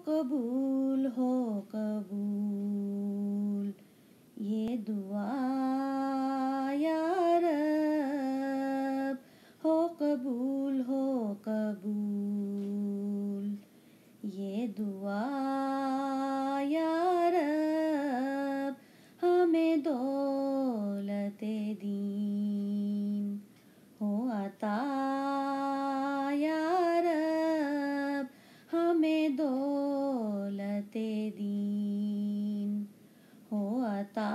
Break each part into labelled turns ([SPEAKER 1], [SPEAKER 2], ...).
[SPEAKER 1] قبول ہو قبول یہ دعا یا رب، ہو قبول ہو قبول یہ دعا یا رب، ہمیں دولت دین ہو عطا یا رب، ہمیں دولت دین ہو عطا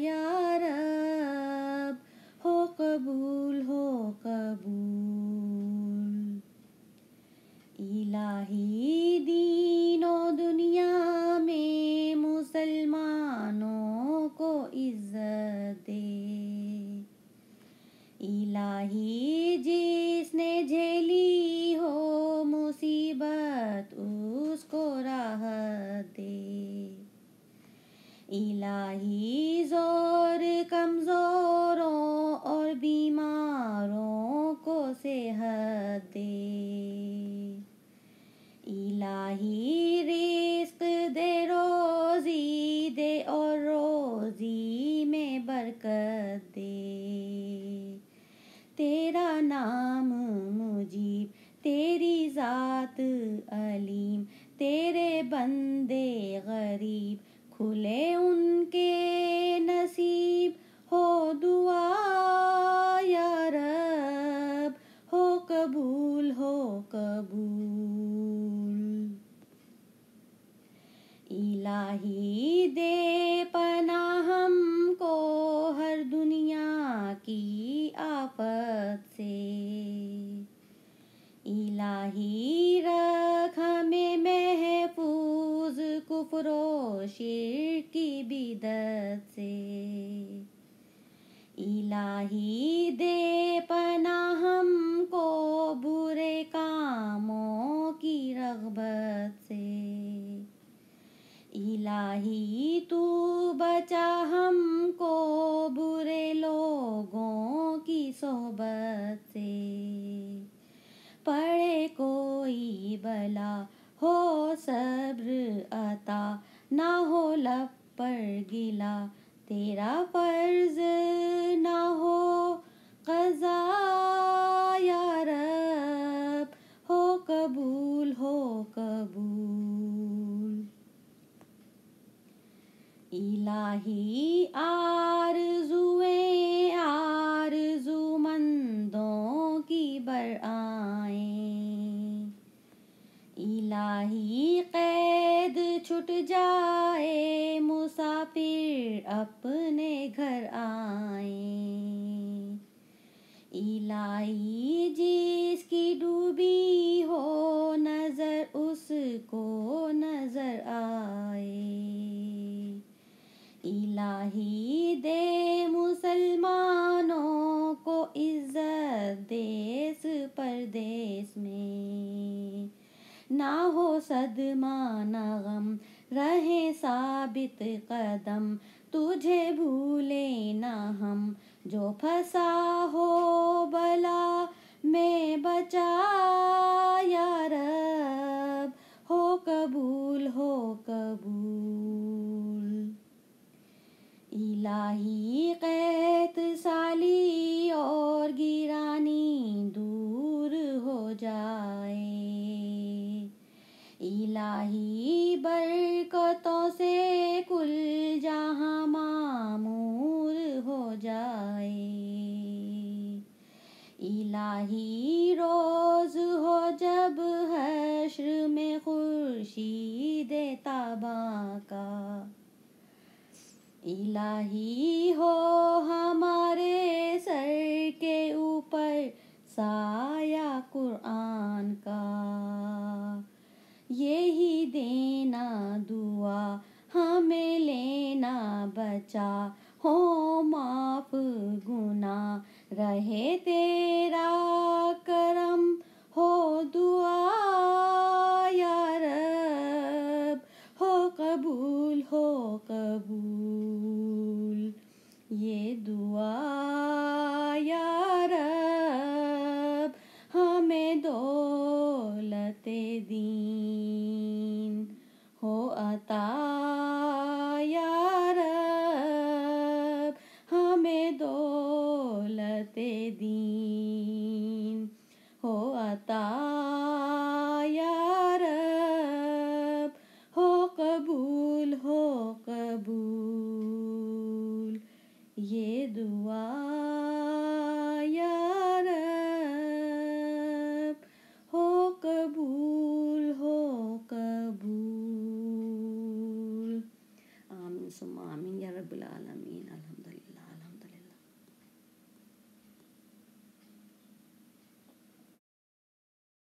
[SPEAKER 1] یا رب، ہو قبول ہو قبول الہی دین و دنیا میں مسلمانوں کو عزت دے، الہی جس نے جھیلی ہو مصیبت اس کو راحت دے، الہی زور کمزوروں اور بیماروں کو صحت دے، الہی رزق دے روزی دے اور روزی میں برکت دے، تیرا نام مجیب تیری ذات علیم، تیرے بندے غریب کھلے ان کے نصیب، ہو دعا یا رب، ہو قبول ہو قبول الہی دے پناہ ہم کو ہر دنیا کی آفت سے، الہی رکھ ہمیں محفوظ کفر و شرک کی بدعت سے، الہی دے پناہ ہم کو برے کاموں کی رغبت سے، الہی تو بچا ہم کو برے لوگوں کی صحبت سے، پڑے کوئی بلا ہو صبر عطا، نہ ہو لب پر گلا تیرا فرض نہ ہو قضا یا رب، ہو قبول ہو قبول الہی آرزوئیں آرزومندوں کی برآئیں، الہی قید چھٹ جائے مسافر اپنے گھر آئیں، الہی جس کی ڈوبی ہو نظر اس کو نظر آئے، الہی دے مسلمانوں کو عزت دیس پردیس میں، نہ ہو صدمہ نہ غم رہے ثابت قدم، تجھے بھولے نہ ہم جو پھنسا ہو بلا میں بچا یا رب، ہو قبول ہو قبول الہی قحط سالی اور گرانی دور ہو جائے، الہی برکتوں سے کل جہاں معمور ہو جائے، الہی روز ہو جب حشر میں خورشید تاباں کا، الہی ہو ہمارے سر کے اوپر سایہ قرآن کا، یہی دینا دعا ہمیں لینا بچا، ہو معاف گناہ رہے تیرا کرم، ہو دعا یا رب، ہو قبول ہو قبول یہ دعا یا رب، ہمیں دولت دین دعا